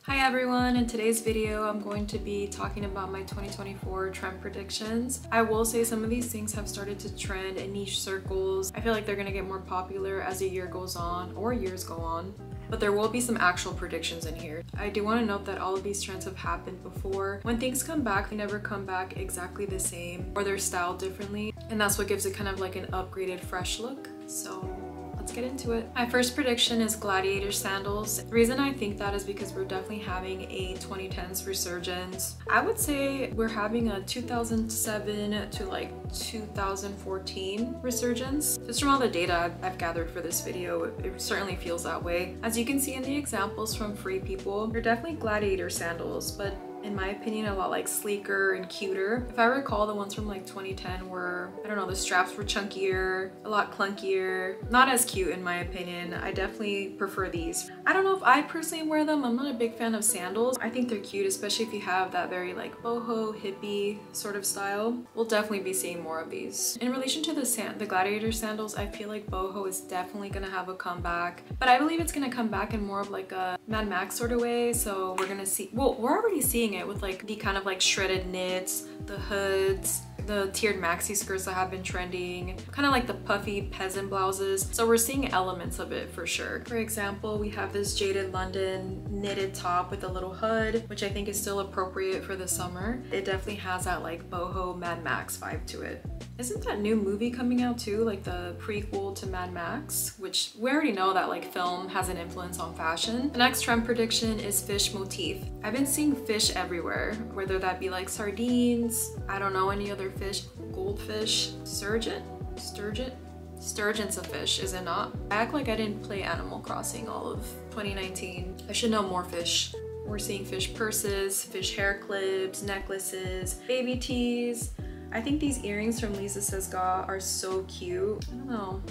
Hi everyone, in today's video I'm going to be talking about my 2024 trend predictions. I will say some of these things have started to trend in niche circles. I feel like they're gonna get more popular as the year goes on or years go on. But there will be some actual predictions in here. I do want to note that all of these trends have happened before. When things come back, they never come back exactly the same or they're styled differently. And that's what gives it kind of like an upgraded, fresh look. So let's get into it. My first prediction is gladiator sandals. The reason I think that is because we're definitely having a 2010s resurgence. I would say we're having a 2007 to like 2014 resurgence. Just from all the data I've gathered for this video, it certainly feels that way. As you can see in the examples from Free People, they're definitely gladiator sandals, but in my opinion, a lot like sleeker and cuter. If I recall, the ones from like 2010 were, I don't know, the straps were chunkier, a lot clunkier, not as cute in my opinion. I definitely prefer these. I don't know if I personally wear them. I'm not a big fan of sandals. I think they're cute, especially if you have that very like boho, hippie sort of style. We'll definitely be seeing more of these. In relation to the gladiator sandals, I feel like boho is definitely gonna have a comeback, but I believe it's gonna come back in more of like a Mad Max sort of way. So we're gonna see, well, we're already seeing it with like the kind of like shredded knits, the hoods, the tiered maxi skirts that have been trending, kind of like the puffy peasant blouses. So we're seeing elements of it for sure. For example, we have this Jaded London knitted top with a little hood, which I think is still appropriate for the summer. It definitely has that like boho Mad Max vibe to it. Isn't that new movie coming out too? Like the prequel to Mad Max, which we already know that like film has an influence on fashion. The next trend prediction is fish motif. I've been seeing fish everywhere, whether that be like sardines, I don't know, any other fish, goldfish, sturgeon? Sturgeon's a fish, is it not? I act like I didn't play Animal Crossing all of 2019. I should know more fish. We're seeing fish purses, fish hair clips, necklaces, baby tees. I think these earrings from Lisa Says Ga are so cute. I don't know.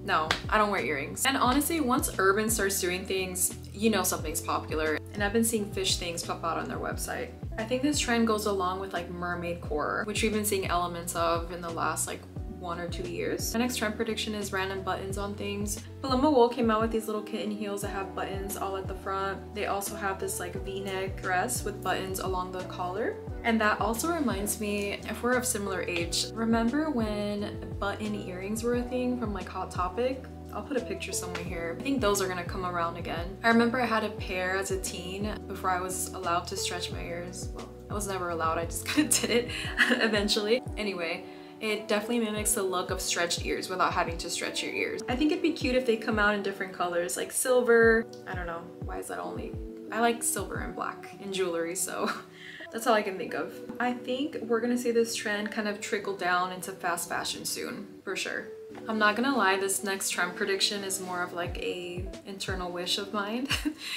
No, I don't wear earrings. And honestly, once Urban starts doing things, you know something's popular. And I've been seeing fish things pop out on their website. I think this trend goes along with like mermaid core, which we've been seeing elements of in the last like 1 or 2 years. My next trend prediction is random buttons on things. Paloma Wool came out with these little kitten heels that have buttons all at the front. They also have this like V-neck dress with buttons along the collar. And that also reminds me, if we're of similar age, remember when button earrings were a thing from like Hot Topic? I'll put a picture somewhere here. I think those are gonna come around again. I remember I had a pair as a teen before I was allowed to stretch my ears. Well, I was never allowed, I just kind of did it eventually. Anyway, it definitely mimics the look of stretched ears without having to stretch your ears. I think it'd be cute if they come out in different colors, like silver. I don't know, why is that only? I like silver and black in jewelry, so that's all I can think of. I think we're gonna see this trend kind of trickle down into fast fashion soon, for sure. I'm not gonna lie, this next trend prediction is more of like a internal wish of mine.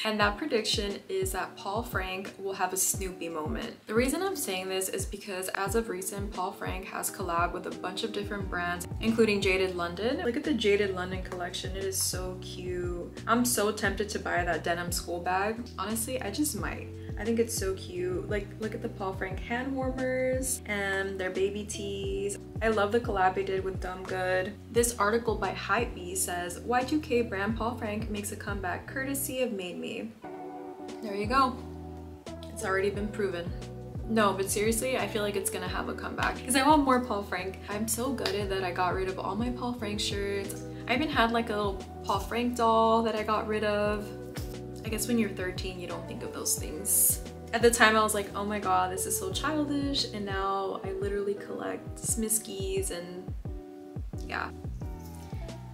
And that prediction is that Paul Frank will have a Snoopy moment. The reason I'm saying this is because as of recent, Paul Frank has collabed with a bunch of different brands, including Jaded London. Look at the Jaded London collection, it is so cute. I'm so tempted to buy that denim school bag. Honestly, I just might. I think it's so cute. Like, look at the Paul Frank hand warmers and their baby tees. I love the collab they did with Dumb Good. This article by Hypebeast says, Y2K brand Paul Frank makes a comeback courtesy of Made Me. There you go. It's already been proven. No, but seriously, I feel like it's gonna have a comeback because I want more Paul Frank. I'm so gutted that I got rid of all my Paul Frank shirts. I even had like a little Paul Frank doll that I got rid of. I guess when you're 13, you don't think of those things. At the time, I was like, oh my god, this is so childish. And now I literally collect Smiskies and yeah.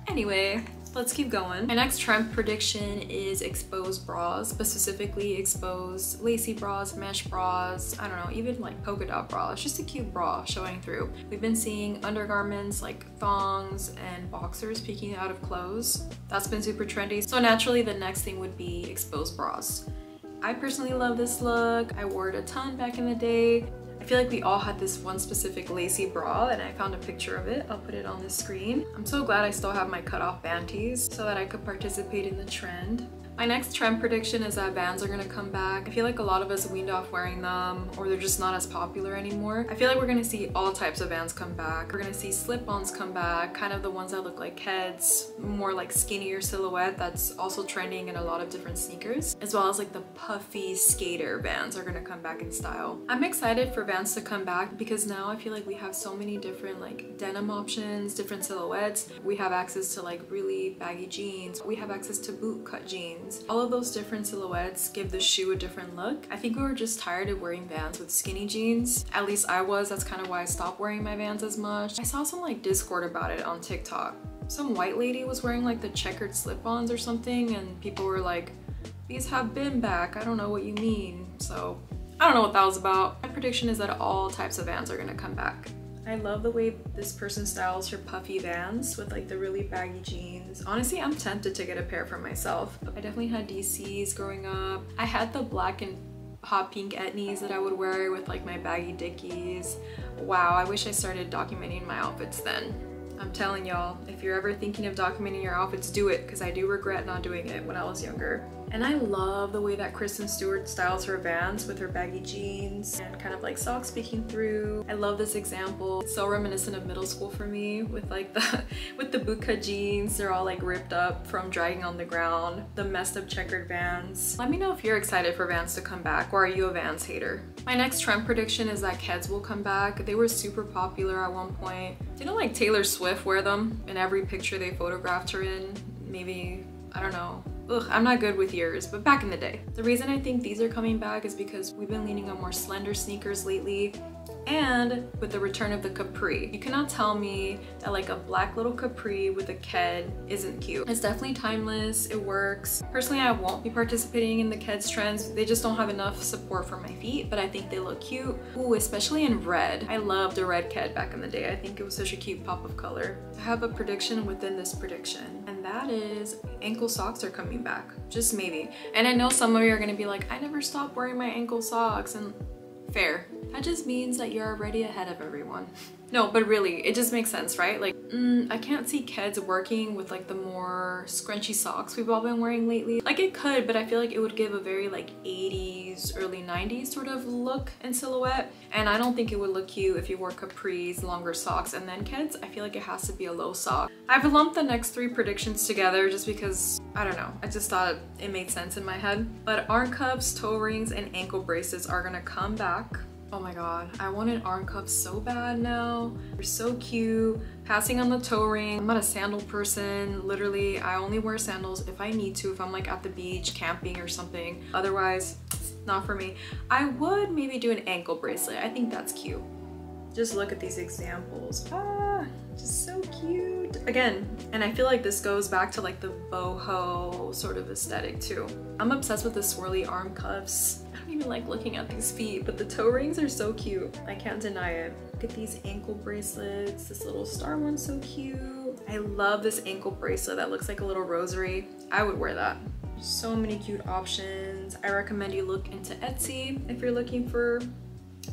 Anyway, let's keep going. My next trend prediction is exposed bras, but specifically exposed lacy bras, mesh bras, I don't know, even like polka dot bra. It's just a cute bra showing through. We've been seeing undergarments like thongs and boxers peeking out of clothes. That's been super trendy. So naturally the next thing would be exposed bras. I personally love this look. I wore it a ton back in the day. I feel like we all had this one specific lacy bra and I found a picture of it. I'll put it on the screen. I'm so glad I still have my cutoff panties so that I could participate in the trend. My next trend prediction is that Vans are gonna come back. I feel like a lot of us weaned off wearing them, or they're just not as popular anymore. I feel like we're gonna see all types of Vans come back. We're gonna see slip-ons come back, kind of the ones that look like Keds, more like skinnier silhouette that's also trending in a lot of different sneakers, as well as like the puffy skater Vans are gonna come back in style. I'm excited for Vans to come back because now I feel like we have so many different like denim options, different silhouettes. We have access to like really baggy jeans. We have access to boot cut jeans. All of those different silhouettes give the shoe a different look. I think we were just tired of wearing Vans with skinny jeans. At least I was. That's kind of why I stopped wearing my Vans as much. I saw some like Discord about it on TikTok. Some white lady was wearing like the checkered slip-ons or something, and people were like, these have been back. I don't know what you mean. So I don't know what that was about. My prediction is that all types of Vans are gonna come back. I love the way this person styles her puffy Vans with like the really baggy jeans. Honestly, I'm tempted to get a pair for myself. I definitely had DCs growing up. I had the black and hot pink etnies that I would wear with like my baggy Dickies. Wow, I wish I started documenting my outfits then. I'm telling y'all, if you're ever thinking of documenting your outfits, do it, because I do regret not doing it when I was younger. And I love the way that Kristen Stewart styles her Vans with her baggy jeans and kind of like socks peeking through. I love this example. It's so reminiscent of middle school for me with like the boot cut jeans. They're all like ripped up from dragging on the ground. The messed up checkered Vans. Let me know if you're excited for Vans to come back, or are you a Vans hater? My next trend prediction is that Keds will come back. They were super popular at one point. Didn't like Taylor Swift wear them in every picture they photographed her in? Maybe, I don't know. Ugh, I'm not good with years, but back in the day. The reason I think these are coming back is because we've been leaning on more slender sneakers lately, and with the return of the capri. You cannot tell me that like a black little capri with a Ked isn't cute. It's definitely timeless, it works. Personally, I won't be participating in the Keds trends. They just don't have enough support for my feet, but I think they look cute. Ooh, especially in red. I loved a red Ked back in the day. I think it was such a cute pop of color. I have a prediction within this prediction, and that is ankle socks are coming back. Just maybe. And I know some of you are gonna be like, I never stopped wearing my ankle socks, and fair. That just means that you're already ahead of everyone. No, but really, it just makes sense, right? Like, I can't see Keds working with like the more scrunchy socks we've all been wearing lately. Like it could, but I feel like it would give a very like 80s, early 90s sort of look and silhouette. And I don't think it would look cute if you wore capris, longer socks, and then Keds. I feel like it has to be a low sock. I've lumped the next 3 predictions together just because, I don't know, I just thought it made sense in my head. But arm cuffs, toe rings, and ankle bracelets are gonna come back. Oh my god, I wanted arm cuffs so bad now. They're so cute. Passing on the toe ring. I'm not a sandal person. Literally, I only wear sandals if I need to, if I'm like at the beach, camping or something. Otherwise, not for me. I would maybe do an ankle bracelet. I think that's cute. Just look at these examples. Ah, just so cute. Again, and I feel like this goes back to like the boho sort of aesthetic too. I'm obsessed with the swirly arm cuffs. I don't even like looking at these feet, but the toe rings are so cute. I can't deny it. Look at these ankle bracelets. This little star one's so cute. I love this ankle bracelet that looks like a little rosary. I would wear that. So many cute options. I recommend you look into Etsy if you're looking for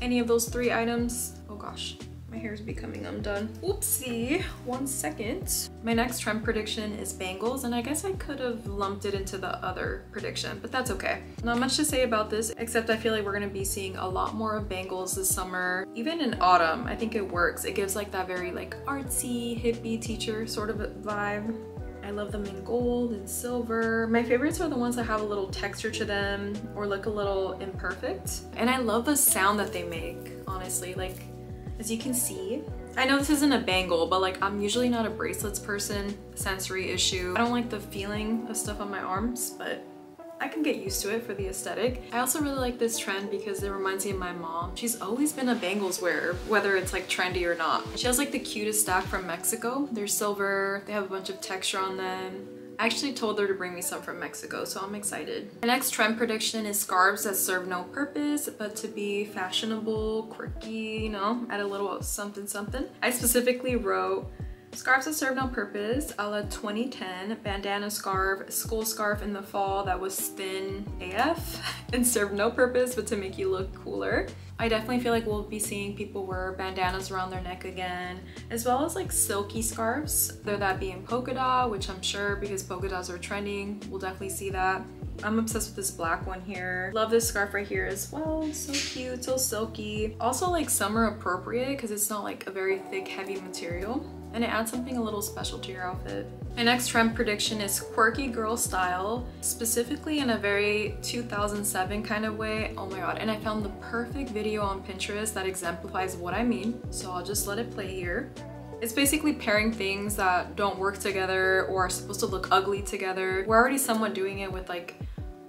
any of those 3 items. Oh gosh, my hair is becoming undone. Oopsie, 1 second. My next trend prediction is bangles, and I guess I could have lumped it into the other prediction, but that's okay. Not much to say about this, except I feel like we're gonna be seeing a lot more of bangles this summer. Even in autumn, I think it works. It gives like that very like artsy, hippie teacher sort of vibe. I love them in gold and silver. My favorites are the ones that have a little texture to them or look a little imperfect. And I love the sound that they make, honestly. Like, as you can see, I know this isn't a bangle, but like I'm usually not a bracelets person, sensory issue. I don't like the feeling of stuff on my arms, but I can get used to it for the aesthetic. I also really like this trend because it reminds me of my mom. She's always been a bangles wearer, whether it's like trendy or not. She has like the cutest stack from Mexico. They're silver, they have a bunch of texture on them. I actually told her to bring me some from Mexico, so I'm excited. My next trend prediction is scarves that serve no purpose, but to be fashionable, quirky, you know, add a little something something. I specifically wrote scarves that serve no purpose, a la 2010, bandana scarf, school scarf in the fall that was thin AF and served no purpose but to make you look cooler. I definitely feel like we'll be seeing people wear bandanas around their neck again, as well as like silky scarves, whether that be in polka dot, which I'm sure because polka dots are trending, we'll definitely see that. I'm obsessed with this black one here. Love this scarf right here as well. So cute, so silky. Also like summer appropriate because it's not like a very thick, heavy material. And it adds something a little special to your outfit. My next trend prediction is quirky girl style, specifically in a very 2007 kind of way. Oh my god, and I found the perfect video on Pinterest that exemplifies what I mean. So I'll just let it play here. It's basically pairing things that don't work together or are supposed to look ugly together. We're already somewhat doing it with like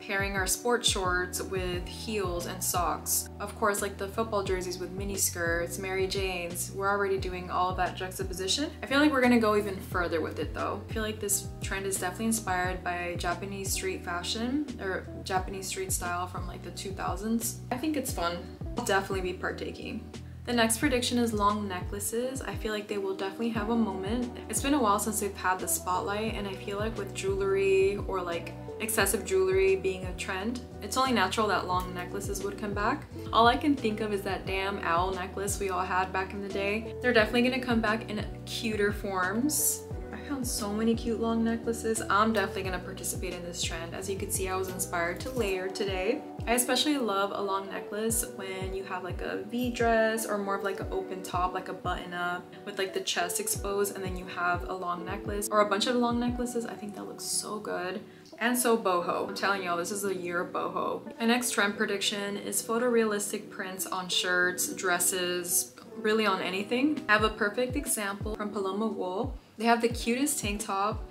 pairing our sports shorts with heels and socks. Of course, like the football jerseys with mini skirts, Mary Janes, we're already doing all of that juxtaposition. I feel like we're gonna go even further with it though. I feel like this trend is definitely inspired by Japanese street fashion or Japanese street style from like the 2000s. I think it's fun. I'll definitely be partaking. The next prediction is long necklaces. I feel like they will definitely have a moment. It's been a while since they've had the spotlight, and I feel like with jewelry or like excessive jewelry being a trend, it's only natural that long necklaces would come back. All I can think of is that damn owl necklace we all had back in the day. They're definitely gonna come back in cuter forms. I found so many cute long necklaces. I'm definitely gonna participate in this trend. As you can see, I was inspired to layer today. I especially love a long necklace when you have like a V dress or more of like an open top, like a button up with like the chest exposed, and then you have a long necklace or a bunch of long necklaces. I think that looks so good. And so boho. I'm telling y'all, this is the year of boho. My next trend prediction is photorealistic prints on shirts, dresses, really on anything. I have a perfect example from Paloma Wool. They have the cutest tank top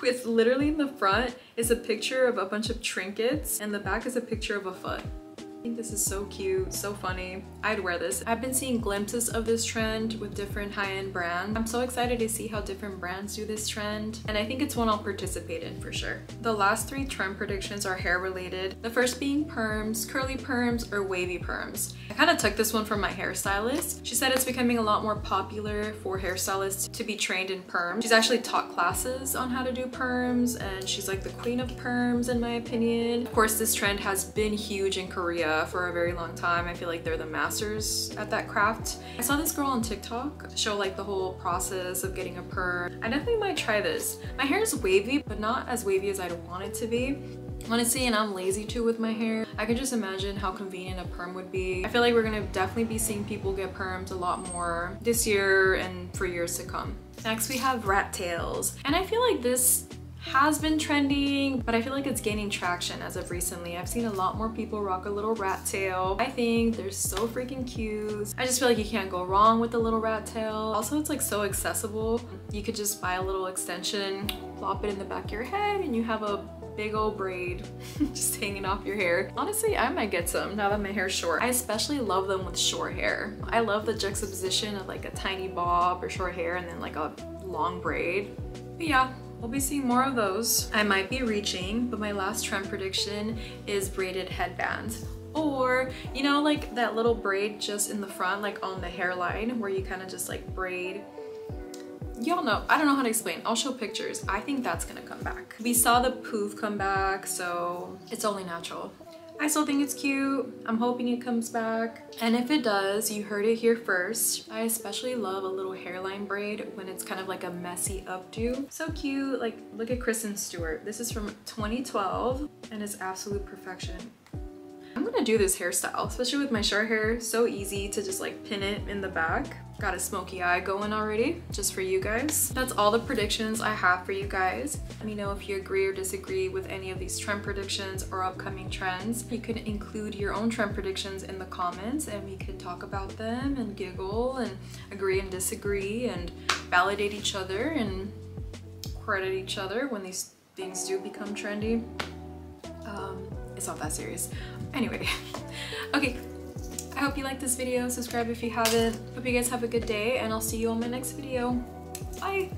with literally in the front is a picture of a bunch of trinkets and the back is a picture of a foot. I think this is so cute, so funny. I'd wear this. I've been seeing glimpses of this trend with different high-end brands. I'm so excited to see how different brands do this trend, and I think it's one I'll participate in for sure. The last three trend predictions are hair related. The first being perms, curly perms, or wavy perms. I kind of took this one from my hairstylist. She said it's becoming a lot more popular for hairstylists to be trained in perms. She's actually taught classes on how to do perms, and she's like the queen of perms in my opinion. Of course, this trend has been huge in Korea for a very long time. I feel like they're the masters at that craft. I saw this girl on TikTok show like the whole process of getting a perm. I definitely might try this. My hair is wavy, but not as wavy as I'd want it to be. Honestly, and I'm lazy too with my hair. I can just imagine how convenient a perm would be. I feel like we're gonna definitely be seeing people get perms a lot more this year and for years to come. Next, we have rat tails. And I feel like this has been trending, but I feel like it's gaining traction as of recently. I've seen a lot more people rock a little rat tail. I think they're so freaking cute. I just feel like you can't go wrong with the little rat tail. Also, it's like so accessible. You could just buy a little extension, plop it in the back of your head, and you have a big old braid just hanging off your hair. Honestly, I might get some now that my hair's short. I especially love them with short hair. I love the juxtaposition of like a tiny bob or short hair and then like a long braid. But yeah, we'll be seeing more of those. I might be reaching, but my last trend prediction is braided headbands. Or, you know, like that little braid just in the front, like on the hairline where you kind of just like braid. Y'all know, I don't know how to explain. I'll show pictures. I think that's gonna come back. We saw the poof come back, so it's only natural. I still think it's cute. I'm hoping it comes back. And if it does, you heard it here first. I especially love a little hairline braid when it's kind of like a messy updo. So cute. Like, look at Kristen Stewart. This is from 2012 and it's absolute perfection. I'm gonna do this hairstyle, especially with my short hair. So easy to just like pin it in the back. Got a smoky eye going already, just for you guys. That's all the predictions I have for you guys. Let me know if you agree or disagree with any of these trend predictions or upcoming trends. You can include your own trend predictions in the comments and we could talk about them and giggle and agree and disagree and validate each other and credit each other when these things do become trendy. It's not that serious. Anyway, okay. I hope you liked this video. Subscribe if you haven't. Hope you guys have a good day and I'll see you on my next video. Bye!